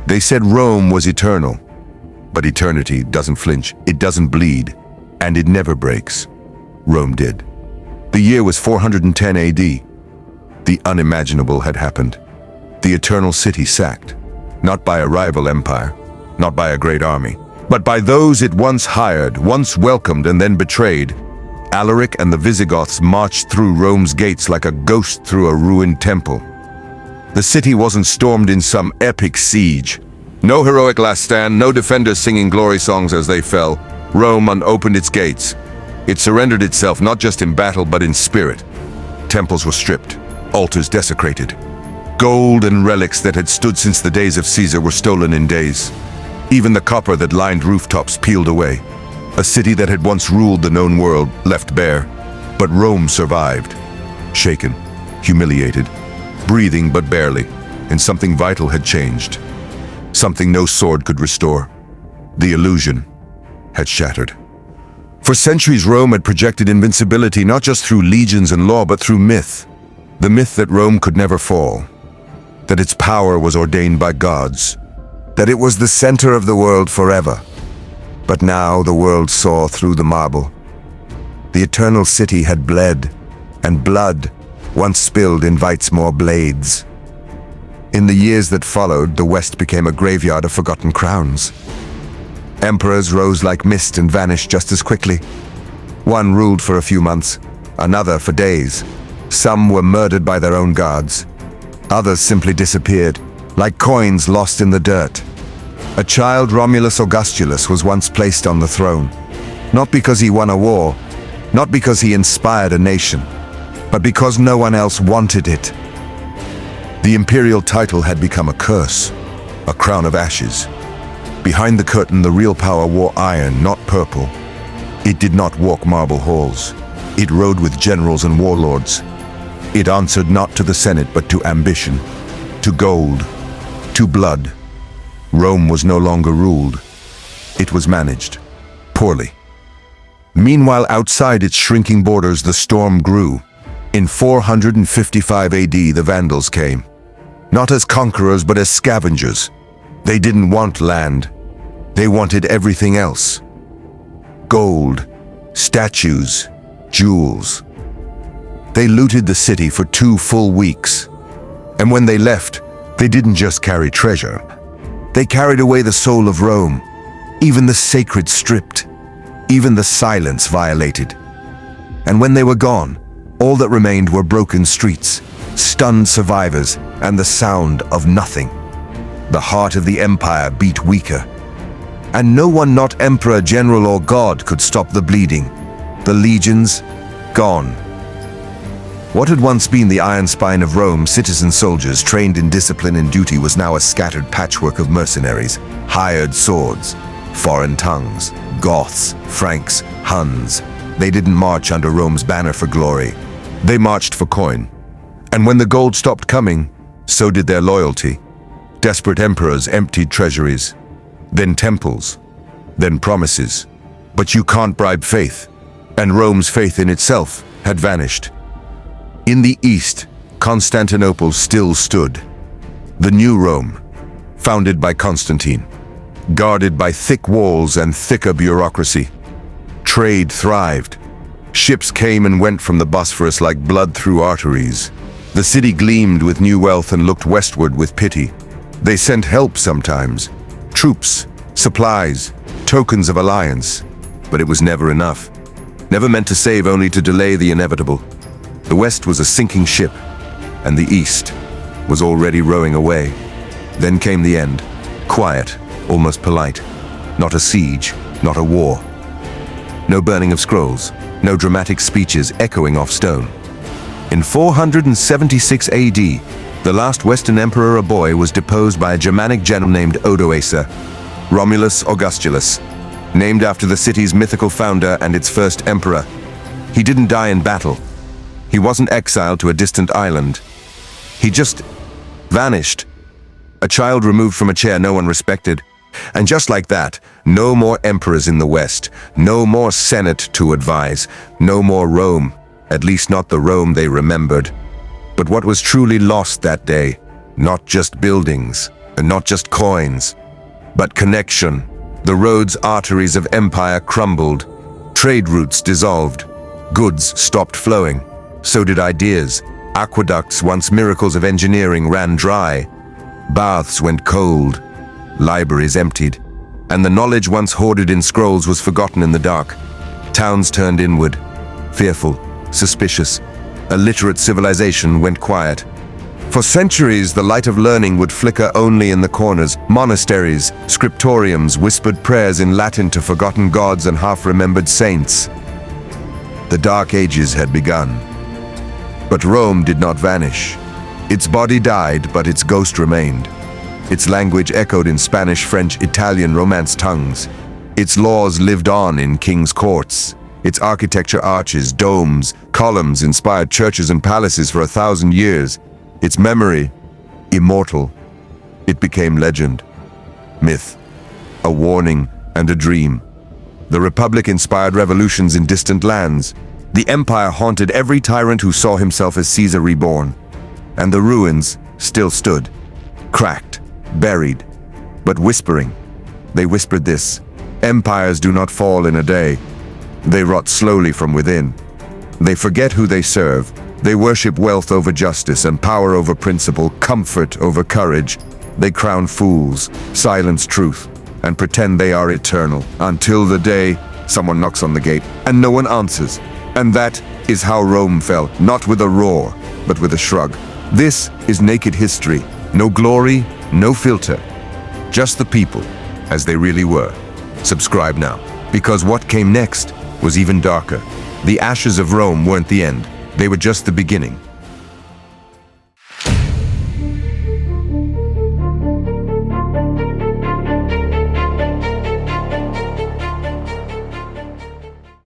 They said Rome was eternal, but eternity doesn't flinch, it doesn't bleed, and it never breaks. Rome did. The year was 410 AD. The unimaginable had happened. The eternal city sacked, not by a rival empire, not by a great army, but by those it once hired, once welcomed, and then betrayed. Alaric and the Visigoths marched through Rome's gates like a ghost through a ruined temple. The city wasn't stormed in some epic siege. No heroic last stand, no defenders singing glory songs as they fell. Rome unopened its gates. It surrendered itself not just in battle but in spirit. Temples were stripped, altars desecrated. Gold and relics that had stood since the days of Caesar were stolen in days. Even the copper that lined rooftops peeled away. A city that had once ruled the known world left bare. But Rome survived. Shaken, humiliated, breathing but barely, and something vital had changed. Something no sword could restore. The illusion had shattered. For centuries, Rome had projected invincibility not just through legions and law, but through myth. The myth that Rome could never fall, that its power was ordained by gods, that it was the center of the world forever. But now the world saw through the marble. The eternal city had bled, and blood, once spilled, invites more blades. In the years that followed, the West became a graveyard of forgotten crowns. Emperors rose like mist and vanished just as quickly. One ruled for a few months, another for days. Some were murdered by their own guards. Others simply disappeared, like coins lost in the dirt. A child, Romulus Augustulus, was once placed on the throne, not because he won a war, not because he inspired a nation, but because no one else wanted it. The imperial title had become a curse, a crown of ashes. Behind the curtain, the real power wore iron, not purple. It did not walk marble halls. It rode with generals and warlords. It answered not to the Senate, but to ambition, to gold, to blood. Rome was no longer ruled. It was managed, poorly. Meanwhile, outside its shrinking borders, the storm grew. In 455 AD, the Vandals came. Not as conquerors, but as scavengers. They didn't want land. They wanted everything else. Gold, statues, jewels. They looted the city for 2 full weeks. And when they left, they didn't just carry treasure. They carried away the soul of Rome, even the sacred stripped, even the silence violated. And when they were gone, all that remained were broken streets, stunned survivors, and the sound of nothing. The heart of the empire beat weaker. And no one, not emperor, general, or god, could stop the bleeding. The legions, gone. What had once been the iron spine of Rome, citizen soldiers trained in discipline and duty, was now a scattered patchwork of mercenaries, hired swords, foreign tongues, Goths, Franks, Huns. They didn't march under Rome's banner for glory. They marched for coin. And when the gold stopped coming, so did their loyalty. Desperate emperors emptied treasuries, then temples, then promises. But you can't bribe faith, and Rome's faith in itself had vanished. In the east, Constantinople still stood. The new Rome, founded by Constantine, guarded by thick walls and thicker bureaucracy. Trade thrived. Ships came and went from the Bosphorus like blood through arteries. The city gleamed with new wealth and looked westward with pity. They sent help sometimes, troops, supplies, tokens of alliance. But it was never enough. Never meant to save, only to delay the inevitable. The West was a sinking ship, and the East was already rowing away. Then came the end, quiet, almost polite. Not a siege, not a war. No burning of scrolls, no dramatic speeches echoing off stone. In 476 AD, the last Western emperor, a boy, was deposed by a Germanic general named Odoacer, Romulus Augustulus, named after the city's mythical founder and its first emperor. He didn't die in battle. He wasn't exiled to a distant island. He just vanished. A child removed from a chair no one respected. And just like that, no more emperors in the West, no more Senate to advise, no more Rome, at least not the Rome they remembered. But what was truly lost that day? Not just buildings, And not just coins, but connection. The roads, arteries of empire crumbled. Trade routes dissolved. Goods stopped flowing. So did ideas. Aqueducts, once miracles of engineering, ran dry. Baths went cold. Libraries emptied. And the knowledge once hoarded in scrolls was forgotten in the dark. Towns turned inward, fearful, suspicious. A literate civilization went quiet. For centuries, the light of learning would flicker only in the corners. Monasteries, scriptoriums whispered prayers in Latin to forgotten gods and half-remembered saints. The Dark Ages had begun. But Rome did not vanish. Its body died, but its ghost remained. Its language echoed in Spanish, French, Italian, Romance tongues. Its laws lived on in kings' courts. Its architecture, arches, domes, columns inspired churches and palaces for 1,000 years. Its memory, immortal. It became legend, myth, a warning and a dream. The Republic inspired revolutions in distant lands. The Empire haunted every tyrant who saw himself as Caesar reborn. And the ruins still stood, cracked, buried, but whispering. They whispered this: empires do not fall in a day. They rot slowly from within. They forget who they serve. They worship wealth over justice and power over principle, comfort over courage. They crown fools, silence truth, and pretend they are eternal, until the day someone knocks on the gate and no one answers. And that is how Rome fell, not with a roar, but with a shrug. This is naked history. No glory, no filter. Just the people, as they really were. Subscribe now, because what came next was even darker. The ashes of Rome weren't the end. They were just the beginning.